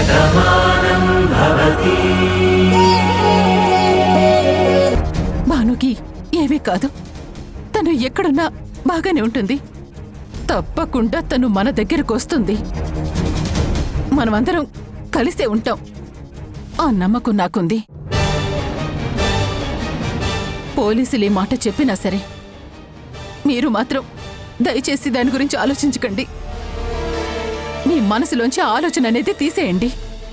శతమానం భవతి. భానుకి ఏమీ కాదు. తను ఎక్కడున్నా బాగానే ఉంటుంది. తప్పకుండా తను మన దగ్గరకు వస్తుంది. మనమందరం కలిసే ఉంటాం. ఆ నమ్మకం నాకుంది. పోలీసులు ఈ మాట చెప్పినా సరే మీరు మాత్రం దయచేసి దాని గురించి ఆలోచించకండి. మీ మనసులోంచి ఆలోచన అనేది తీసేయండి.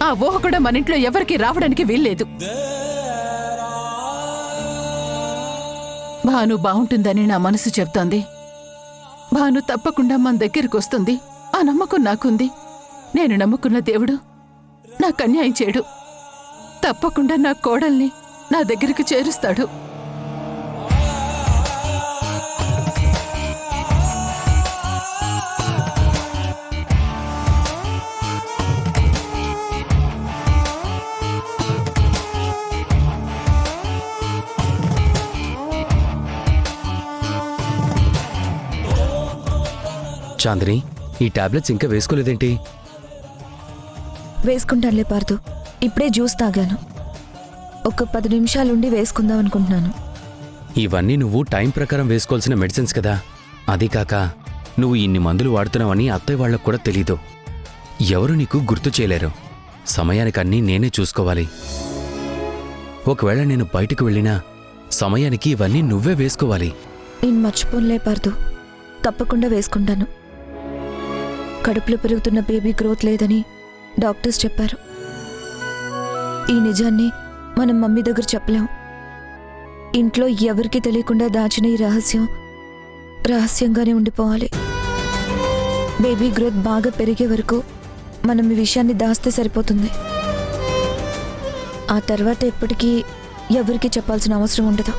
ఆ ఊహ కూడా మన ఇంట్లో ఎవరికి రావడానికి వీల్లేదు. భాను బాగుంటుందని నా మనసు చెప్తోంది. భాను తప్పకుండా మన దగ్గరికి వస్తుంది. ఆ నమ్మకం నాకుంది. నేను నమ్ముకున్న దేవుడు నాకు అన్యాయం చేయడు. తప్పకుండా నా కోడల్ని నా దగ్గరికి చేరుస్తాడు. చాందిని, ఈ టాబ్లెట్స్ ఇంకా వేసుకోలేదేంటి? వేసుకుంటానులే పార్దు. ఇప్పుడే జ్యూస్ తాగాను. ఒక 10 నిమిషాలుండి వేసుకుందాం అనుకుంటున్నాను. ఇవన్నీ నువ్వు టైం ప్రకారం వేసుకోవాల్సిన మెడిసిన్స్ కదా. అది కాక నువ్వు ఇన్ని మందులు వాడుతున్నావని అత్తయ్య వాళ్లకు కూడా తెలీదు. ఎవరు నీకు గుర్తు చేయలేరు. సమయానికి అన్నీ నేనే చూసుకోవాలి. ఒకవేళ నేను బయటకు వెళ్ళినా సమయానికి ఇవన్నీ నువ్వే వేసుకోవాలి. నేను మర్చిపోనులే పార్దు. తప్పకుండా వేసుకుంటాను. కడుపులో పెరుగుతున్న బేబీ గ్రోత్ లేదని డాక్టర్స్ చెప్పారు. ఈ నిజాన్ని మనం మమ్మీ దగ్గర చెప్పలేం. ఇంట్లో ఎవరికీ తెలియకుండా దాచిన ఈ రహస్యంగానే ఉండిపోవాలి. బేబీ గ్రోత్ బాగా పెరిగే వరకు మనం ఈ విషయాన్ని దాస్తే సరిపోతుంది. ఆ తర్వాత ఎప్పటికీ ఎవరికీ చెప్పాల్సిన అవసరం ఉండదు.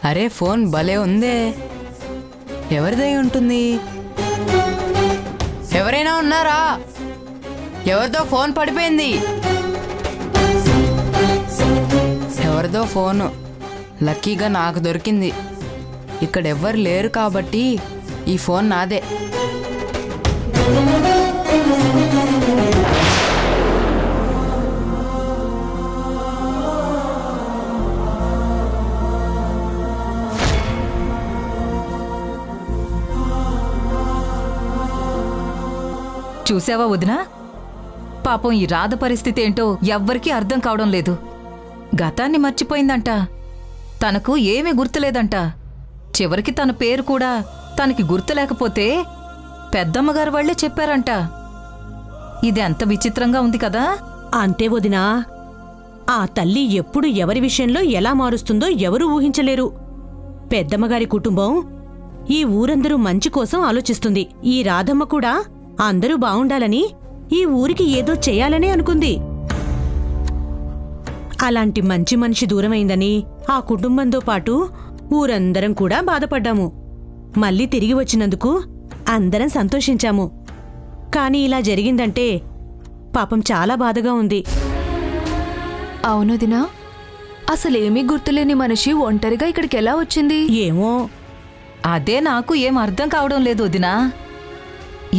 అరే, ఫోన్ భలే ఉందే. ఎవరిదై ఉంటుంది? ఎవరైనా ఉన్నారా? ఎవరిదో ఫోన్ పడిపోయింది. ఎవరిదో ఫోను. లక్కీగా నాకు దొరికింది. ఇక్కడ ఎవ్వరు లేరు కాబట్టి ఈ ఫోన్ నాదే. చూసావా వదినా? పాపం ఈ రాధ పరిస్థితి ఏంటో ఎవ్వరికీ అర్థం కావడం లేదు. గతాన్ని మర్చిపోయిందంట. తనకు ఏమీ గుర్తులేదంట. చివరికి తన పేరు కూడా తనకి గుర్తులేకపోతే పెద్దమ్మగారు వాళ్లే చెప్పారంట. ఇది ఎంత విచిత్రంగా ఉంది కదా. అంతే వదినా. ఆ తల్లి ఎప్పుడు ఎవరి విషయంలో ఎలా మారుస్తుందో ఎవరూ ఊహించలేరు. పెద్దమ్మగారి కుటుంబం ఈ ఊరందరూ మంచి కోసం ఆలోచిస్తుంది. ఈ రాధమ్మ కూడా అందరూ బావుండాలని, ఈ ఊరికి ఏదో చేయాలనే అనుకుంది. అలాంటి మంచి మనిషి దూరమైందని ఆ కుటుంబంతో పాటు ఊరందరం కూడా బాధపడ్డాము. మళ్ళీ తిరిగి వచ్చినందుకు అందరం సంతోషించాము. కాని ఇలా జరిగిందంటే పాపం చాలా బాధగా ఉంది. అవునదినా, అసలేమీ గుర్తులేని మనిషి ఒంటరిగా ఇక్కడికి ఎలా వచ్చింది? ఏమో, అదే నాకు ఏం అర్థం కావడం లేదు వదినా.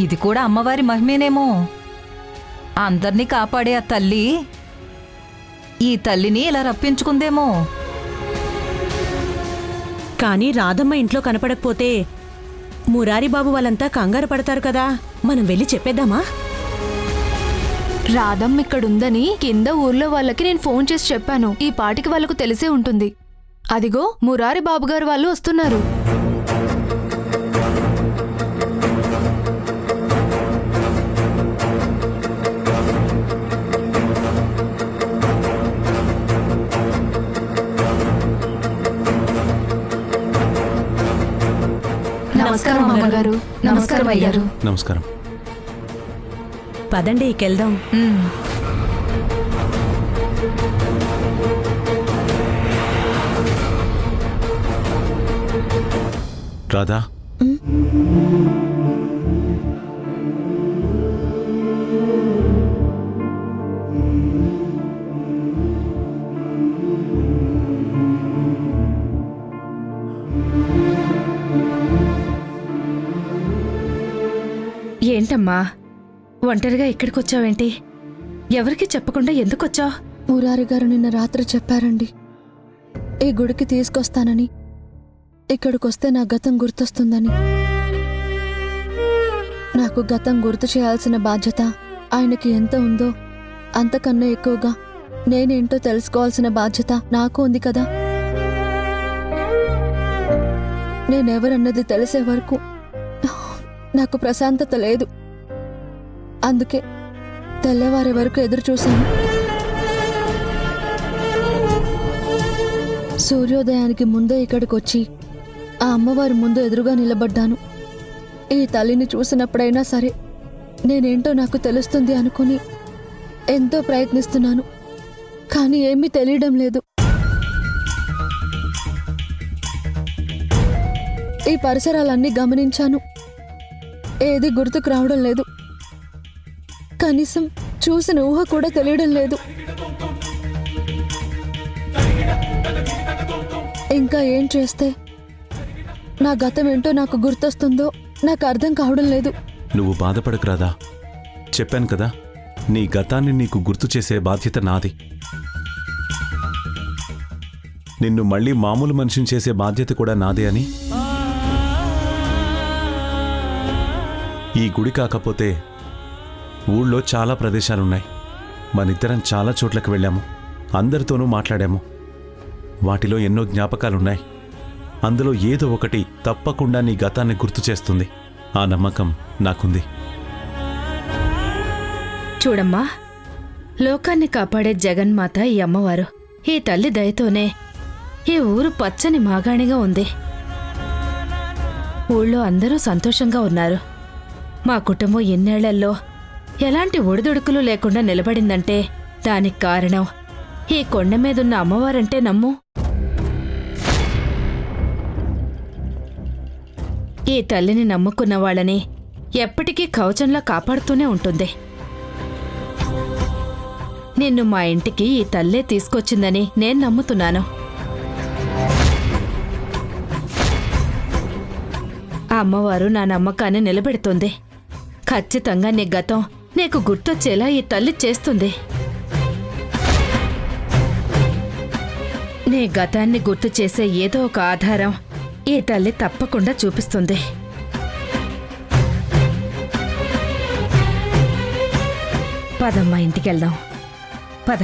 ఇది కూడా అమ్మవారి మహిమేనేమో. అందర్నీ కాపాడే ఆ తల్లి ఈ తల్లిని ఇలా రప్పించుకుందేమో. కాని రాధమ్మ ఇంట్లో కనపడకపోతే మురారిబాబు వాళ్ళంతా కంగారు పడతారు కదా. మనం వెళ్ళి చెప్పేద్దామా? రాధమ్మ ఇక్కడుందని కింద ఊర్లో వాళ్ళకి నేను ఫోన్ చేసి చెప్పాను. ఈ పాటికి వాళ్ళకు తెలిసే ఉంటుంది. అదిగో మురారి బాబుగారు వాళ్ళు వస్తున్నారు. నమస్కారం అమ్మగారు. నమస్కారం అయ్యారు. నమస్కారం. పదండి ఇకెళ్దాం. రాధా, ఏంటమ్మా ఒంటరిగా ఇక్కడికొచ్చావేంటి? ఎవరికి చెప్పకుండా ఎందుకొచ్చావు? మురారి గారు నిన్న రాత్రి చెప్పారండి, ఈ గుడికి తీసుకొస్తానని. ఇక్కడికొస్తే నా గతం గుర్తొస్తుందని. నాకు గతం గుర్తు చేయాల్సిన బాధ్యత ఆయనకి ఎంత ఉందో అంతకన్నా ఎక్కువగా నేనేంటో తెలుసుకోవాల్సిన బాధ్యత నాకు ఉంది కదా. నేనెవరన్నది తెలిసే వరకు నాకు ప్రశాంతత లేదు. అందుకే తెల్లవారే వరకు ఎదురు చూశాను. సూర్యోదయానికి ముందే ఇక్కడికొచ్చి ఆ అమ్మవారి ముందు ఎదురుగా నిలబడ్డాను. ఈ తల్లిని చూసినప్పుడైనా సరే నేనేంటో నాకు తెలుస్తుంది అనుకుని ఎంతో ప్రయత్నిస్తున్నాను. కానీ ఏమీ తెలియడం లేదు. ఈ పరిసరాలన్నీ గమనించాను, ఏది గుర్తుకు రావడం లేదు. కనీసం చూసిన ఊహ కూడా తెలియడం లేదు. ఇంకా ఏం చేస్తే నా గతం ఏంటో నాకు గుర్తొస్తుందో నాకు అర్థం కావడం లేదు. నువ్వు బాధపడకు రాధా. చెప్పాను కదా, నీ గతాన్ని నీకు గుర్తు చేసే బాధ్యత నాది. నిన్ను మళ్ళీ మామూలు మనిషిని చేసే బాధ్యత కూడా నాదే అని. ఈ గుడి కాకపోతే ఊళ్ళో చాలా ప్రదేశాలున్నాయి. మనిద్దరం చాలా చోట్లకు వెళ్ళాము, అందరితోనూ మాట్లాడాము. వాటిలో ఎన్నో జ్ఞాపకాలున్నాయి. అందులో ఏదో ఒకటి తప్పకుండా నీ గతాన్ని గుర్తు చేస్తుంది. ఆ నమ్మకం నాకుంది. చూడమ్మా, లోకాన్ని కాపాడే జగన్మాత ఈ అమ్మవారు. ఈ తల్లి దయతోనే ఈ ఊరు పచ్చని మాగాణిగా ఉంది. ఊళ్ళో అందరూ సంతోషంగా ఉన్నారు. మా కుటుంబం ఇన్నేళ్లలో ఎలాంటి ఒడిదుడుకులు లేకుండా నిలబడిందంటే దానికి కారణం ఈ కొండ మీదున్న అమ్మవారంటే నమ్ము. ఈ తల్లిని నమ్ముకున్న వాళ్ళని ఎప్పటికీ కవచంలా కాపాడుతూనే ఉంటుంది. నిన్ను మా ఇంటికి ఈ తల్లే తీసుకొచ్చిందని నేను నమ్ముతున్నాను. ఆ అమ్మవారు నా నమ్మకాన్ని నిలబెడుతుంది. ఖచ్చితంగా నీ గతం నీకు గుర్తొచ్చేలా ఈ తల్లి చేస్తుంది. నీ గతాన్ని గుర్తు చేసే ఏదో ఒక ఆధారం ఈ తల్లి తప్పకుండా చూపిస్తుంది. పదమ్మా, ఇంటికెళ్దాం. పద.